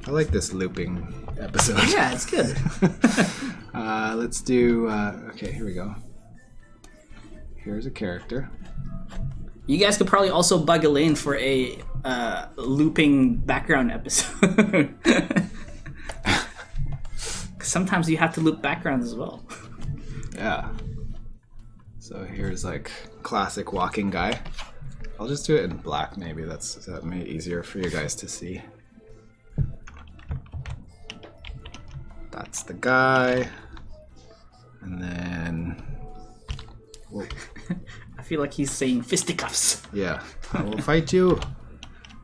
I like this looping episode. Yeah, it's good. Let's do. Okay, here we go. Here's a character. You guys could probably also bug Elaine for a looping background episode. Sometimes you have to loop backgrounds as well. Yeah. So here's like classic walking guy. I'll just do it in black maybe. That made it easier for you guys to see. That's the guy. And then... Whoa. I feel like he's saying fisticuffs. Yeah, I will fight you.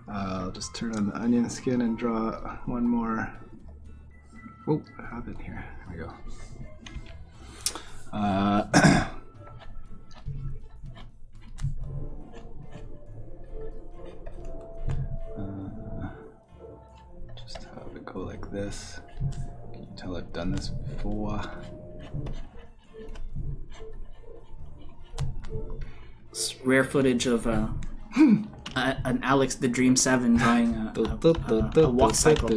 I'll just turn on the onion skin and draw one more. Oh, what happened here? There we go. Just have it go like this. Can you tell I've done this before? It's rare footage of an Alex the Dream 7 drawing a walk cycle.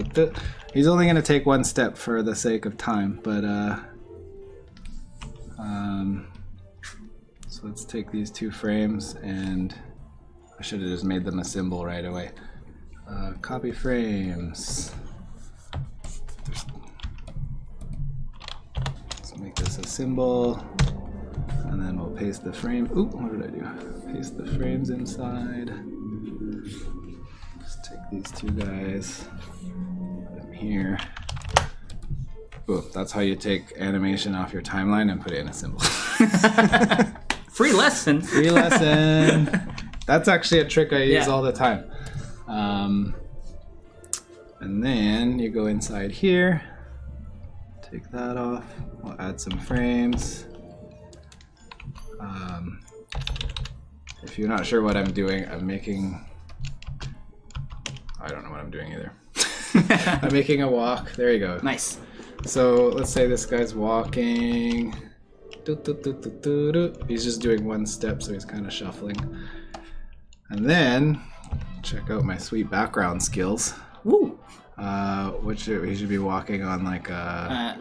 He's only going to take one step for the sake of time, but so let's take these 2 frames, and I should have just made them a symbol right away. Copy frames. Let's make this a symbol. And then we'll paste the frame. Oop, what did I do? Paste the frames inside. Just take these 2 guys. Put them here. Ooh, that's how you take animation off your timeline and put it in a symbol. Free lesson. Free lesson. That's actually a trick I use all the time. And then you go inside here. Take that off. We'll add some frames. If you're not sure what I'm doing, I don't know what I'm doing either. I'm making a walk. There you go. Nice. So let's say this guy's walking. He's just doing one step, so he's kind of shuffling. And then check out my sweet background skills. Woo! He should be walking on like a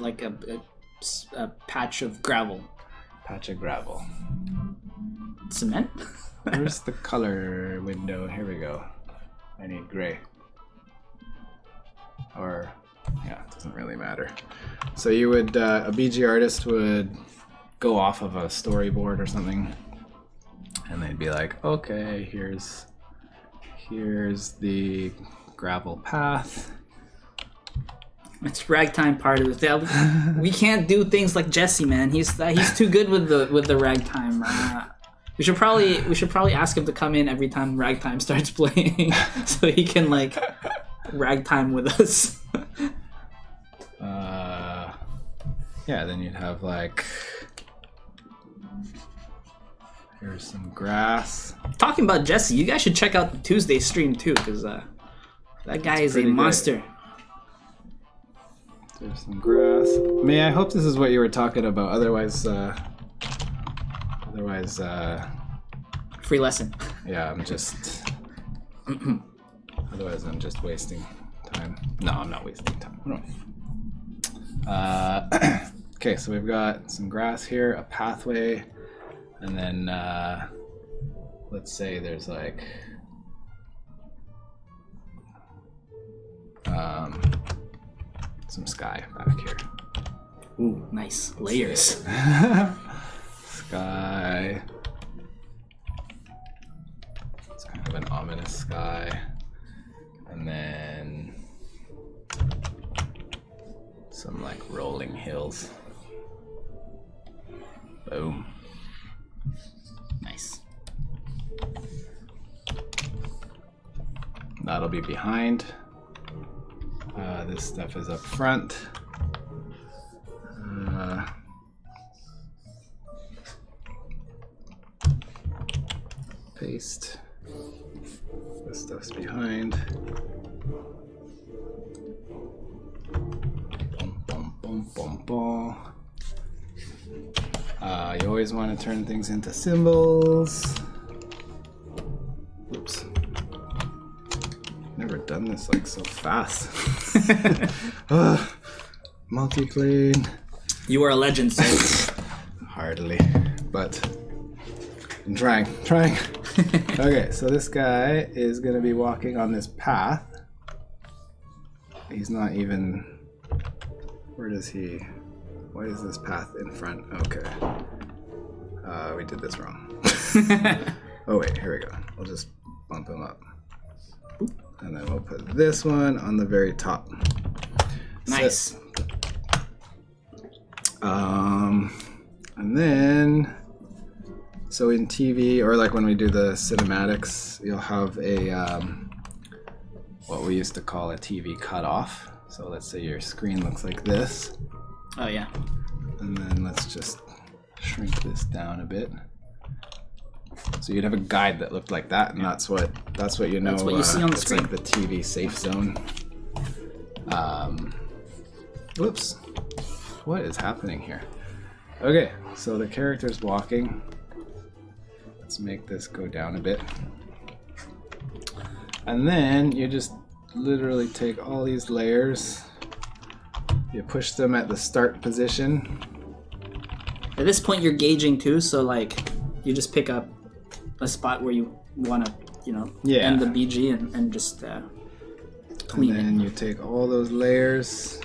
patch of gravel. patch of gravel. Cement? Where's the color window? Here we go. I need gray. Or, yeah, it doesn't really matter. So you would, a BG artist would go off of a storyboard or something, and they'd be like, okay, here's the gravel path. It's ragtime part of the we can't do things like Jesse, man. He's too good with the ragtime. We should probably ask him to come in every time ragtime starts playing, so he can like ragtime with us. Yeah, then you'd have like, here's some grass. Talking about Jesse, you guys should check out the Tuesday stream too, because that guy is a monster. There's some grass. I hope this is what you were talking about. Otherwise, free lesson. Yeah, I'm just. Otherwise, I'm just wasting time. No, I'm not wasting time. Okay, so we've got some grass here, a pathway, and then let's say there's like some sky back here. Ooh, nice layers. Sky. It's kind of an ominous sky. And then some like rolling hills. Boom. Nice. That'll be behind. This stuff is up front. Paste. This stuff's behind. Boom, boom, boom, boom, boom. You always want to turn things into symbols. Oops. Never done this like so fast. Multiplane. You are a legend, sir. Hardly, but I'm trying. Okay, so this guy is going to be walking on this path. He's not even... Where does he... Why is this path in front? Okay. We did this wrong. Oh wait, here we go. We'll just bump him up. And then we'll put this one on the very top. Nice. And then, so in TV, or like when we do the cinematics, you'll have a, what we used to call a TV cutoff. So let's say your screen looks like this. Oh yeah. And then let's just shrink this down a bit. So you'd have a guide that looked like that, and that's what you know. That's what you see on the screen. It's like the TV safe zone. Whoops. What is happening here? Okay, so the character's walking. Let's make this go down a bit. And then you just literally take all these layers, you push them at the start position. At this point, you're gauging too, so like you just pick up a spot where you want to, end the BG and just clean it. And then you take all those layers,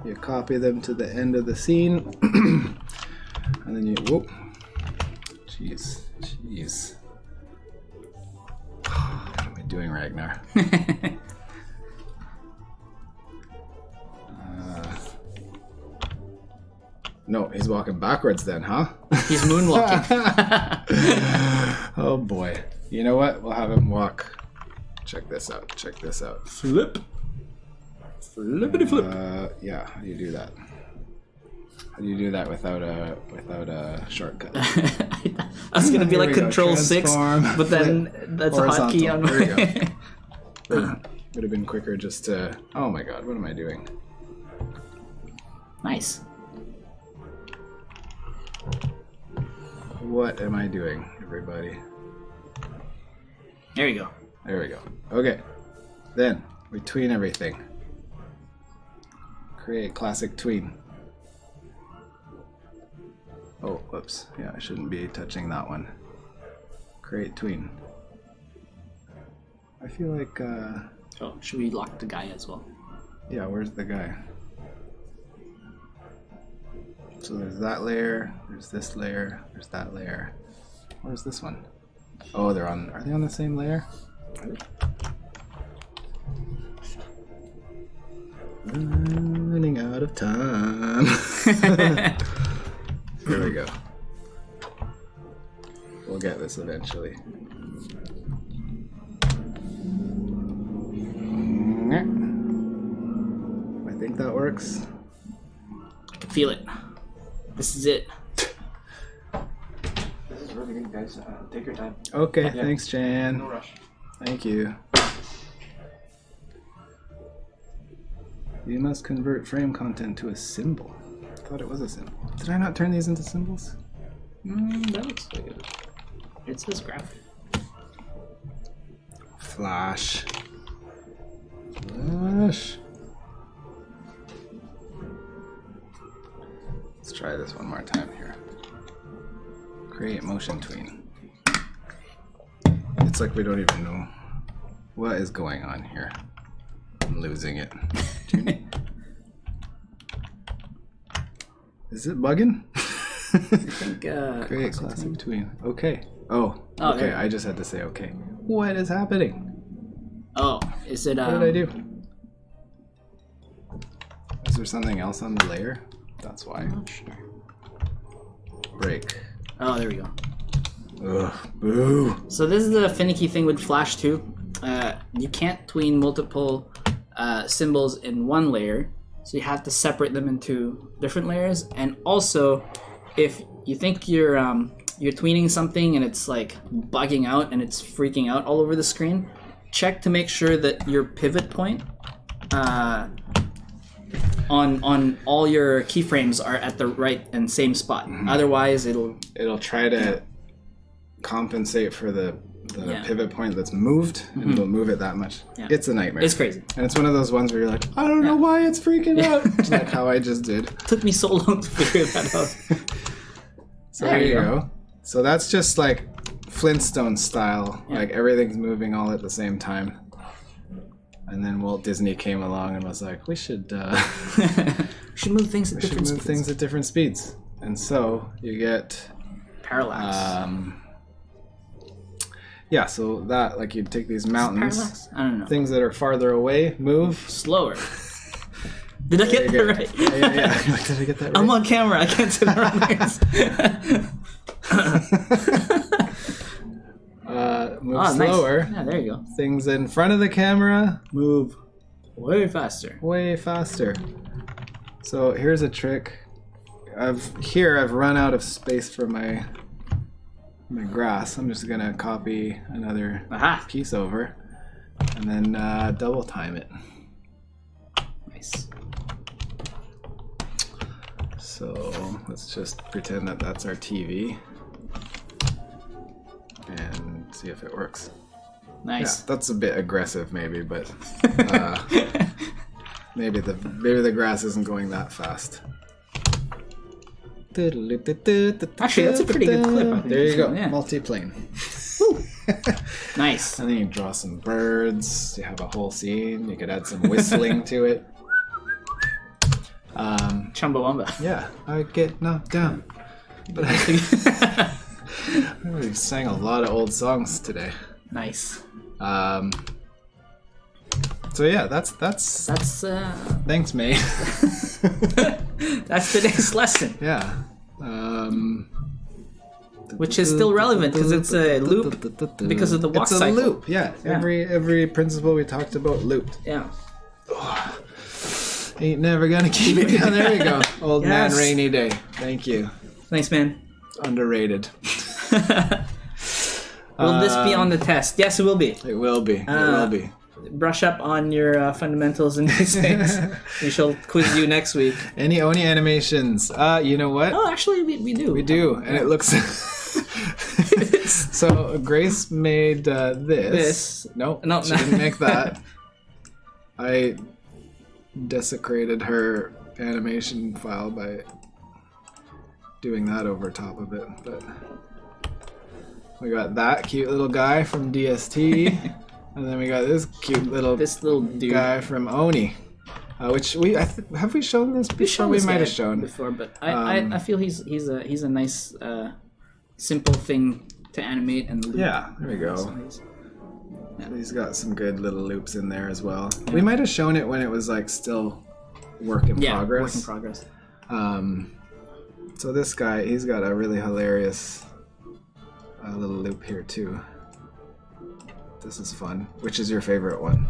you copy them to the end of the scene, and then you, whoop, jeez. What am I doing, Ragnar? No, he's walking backwards then, huh? He's moonwalking. Oh boy. You know what? We'll have him walk. Check this out. Flip. Flippity flip. Yeah, how do you do that? How do you do that without a shortcut? I was gonna be like Control 6, but then that's a hotkey on There we go. Would have been quicker just to... Oh my god, what am I doing? Nice. What am I doing, everybody? There you go. There we go. Okay. Then, we tween everything. Create classic tween. Oh, whoops. Yeah, I shouldn't be touching that one. Create tween. I feel like, Oh, should we lock the guy as well? yeah, where's the guy? So there's that layer, there's this layer, there's that layer. Where's this one? Oh, are they on the same layer? Running out of time. Here we go. We'll get this eventually. I think that works. I can feel it. This is it. This is really good, guys. Take your time. Okay, thanks, Jan. No rush. Thank you. You must convert frame content to a symbol. I thought it was a symbol. Did I not turn these into symbols? That looks like it. It says graphic. Flash. Let's try this one more time here. Create motion tween. It's like we don't even know what is going on here. I'm losing it. Is it bugging? I think, Create classic tween. Okay. Oh, Oh, okay. there. I just had to say okay. What is happening? Oh, is it, What did I do? Is there something else on the layer? That's why. I'm not sure. Break. Oh, there we go. Ugh. Boo. So this is the finicky thing with Flash too. You can't tween multiple symbols in one layer, so you have to separate them into different layers. And also, if you think you're tweening something and it's like bugging out and it's freaking out all over the screen, check to make sure that your pivot point on all your keyframes are at the right and same spot. Otherwise, it'll try to compensate for the Yeah. pivot point that's moved, and it'll move it that much. Yeah. It's a nightmare. It's crazy. And it's one of those ones where you're like, I don't know why it's freaking out. Like how I just did. Took me so long to figure that out. So there you go. So that's just like Flintstone style. Yeah. Like everything's moving all at the same time. And then Walt Disney came along and was like, we should Should move things at we should different move speeds. things at different speeds. And so you get Parallax. yeah, so that like you'd take these mountains, Parallax? I don't know. things that are farther away, move. Slower. Did I get that Very good. right? Yeah. Did I get that right? I'm on camera. I can't sit around this. Move slower. Nice. Yeah, there you go. Things in front of the camera Move way faster. way faster. So here's a trick. I've run out of space for my grass. I'm just gonna copy another Aha. piece over and then double time it. Nice. So let's just pretend that that's our TV and see if it works. Nice. Yeah, that's a bit aggressive maybe, but maybe the grass isn't going that fast. Actually, that's a pretty good clip, I think. There you go, Yeah. multi-plane. Nice. And then you draw some birds. You have a whole scene. You could add some whistling to it. Chumbawamba. Yeah, I get knocked down. But we sang a lot of old songs today. Nice. So yeah, that's thanks, May. That's today's lesson, Yeah. which is still relevant because it's a loop because of the walk It's a cycle. loop, yeah. Yeah. Every principle we talked about looped. Yeah. Ain't never gonna keep it down. There you go. Old man, Yes. rainy day. Thank you. Thanks, man. Underrated. Will this be on the test? Yes, it will be. It will be. It will be. Brush up on your fundamentals and these things. We shall quiz you next week. Any ONI animations? You know what? Oh, actually, we do. We do, and it looks. So Grace made this. This. No, No, she no. didn't make that. I desecrated her animation file by doing that over top of it. But we got that cute little guy from DST, and then we got this cute little dude. guy from ONI. Which have we shown this before? We might have shown before, but I feel he's a nice simple thing to animate and loop. Yeah, there we go. So He's got some good little loops in there as well. We might have shown it when it was like still work in progress. Work in progress. So this guy, he's got a really hilarious little loop here too. This is fun. Which is your favorite one?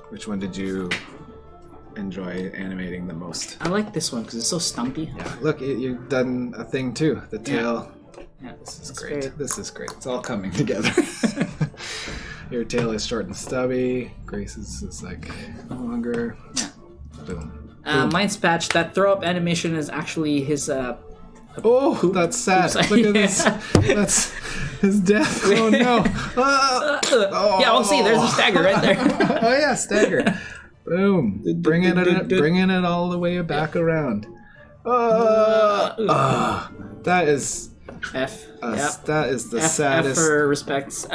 Which one did you enjoy animating the most? I like this one because it's so stumpy. Yeah, look, you've done a thing too. The tail. Yeah, This is it's great. very- This is great. It's all coming together. Your tail is short and stubby. Grace's is like longer. Yeah. Boom. Mine's patched. That throw up animation is actually his. Oh, that's sad. Oops. Look at Yeah. this. That's his death. Oh no. Yeah, I'll see. There's a stagger right there. Oh yeah, stagger. Boom. Bringing it all the way back around. That is F. that is the F saddest. for respects.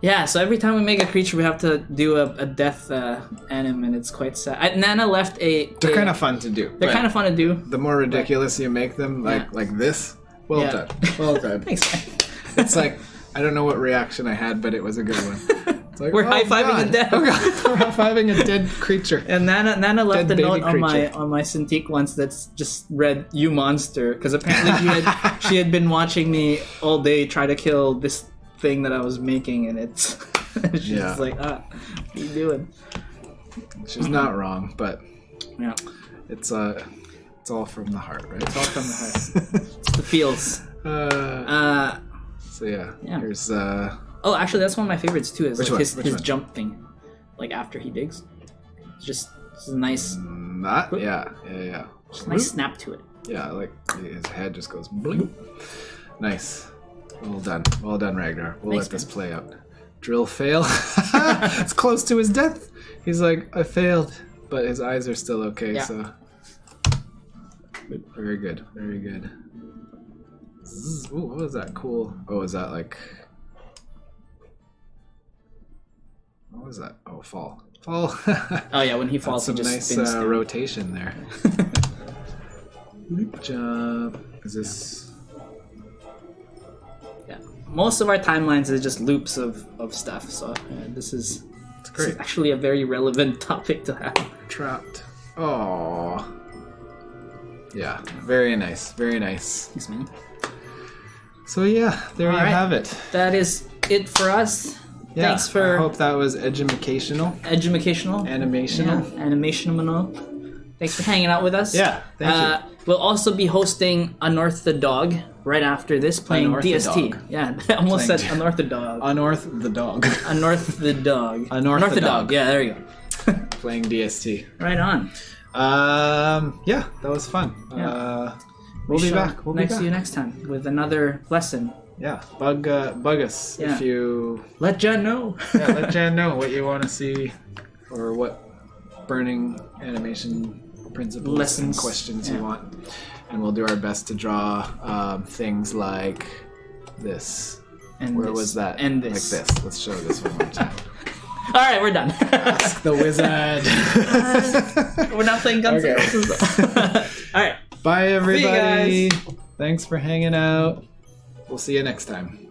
Yeah, so every time we make a creature, we have to do a death anim, and it's quite sad. Nana left a. They're kind of fun to do. They're but kind of fun to do. The more ridiculous you make them, like this. Well Yeah. done. Well done. Thanks, man. It's like I don't know what reaction I had, but it was a good one. It's like, We're oh, high-fiving God. a death. Oh God, we're high-fiving a dead creature. And Nana left Dead a note baby creature. on my Cintiq once that's just read "You monster" because apparently she had been watching me all day try to kill this thing that I was making, and it's she's Yeah. like, what are you doing? She's not wrong, but Yeah, it's all from the heart, right? it's all from the heart. It's the feels. So yeah, Yeah. here's Oh, actually, that's one of my favorites too. Is Which like one? his Which one? jump thing, like after he digs. It's just a nice not yeah. nice snap to it. Yeah, like his head just goes bloop. Nice. Well done, Ragnar. We'll Thanks, let this play out. Drill fail. It's close to his death. He's like, I failed, but his eyes are still okay. Yeah. So very good, very good. Zzz. Ooh, what was that cool? Oh, is that like? What was that? Oh, fall. Oh, Oh yeah, when he falls, some he just nice spins down. rotation there. Jump. Is this? Yeah, most of our timelines is just loops of stuff. So this is It's great. actually a very relevant topic to have. Trapped. Oh. Yeah, very nice, very nice. Thanks, man. So yeah, there you All right. have it. That is it for us. Yeah, Thanks for I hope that was educational, educational, animational. yeah, animational. Thanks for hanging out with us. Yeah, thank you. We'll also be hosting Unearth the Dog right after this, playing Unearth the DST. Dog. Yeah, I almost Playing- said Unearth the Dog. Unearth the dog. Unearth the Dog. Unearth the Dog. Yeah, there you go. Playing DST. Right on. Yeah, that was fun. Yeah. We'll be shall back. We'll be back. see you next time with another lesson. Yeah, bug us Yeah. if you Let Jan know. let Jan know what you want to see or what burning animation principles Lessons. and questions Yeah. you want, and we'll do our best to draw things like this. And Where this. was that? And this. Like this. Let's show this one more time. All right, we're done. The wizard. We're not playing Guns N' Okay. Roses. All right. Bye, everybody. guys. Thanks for hanging out. We'll see you next time.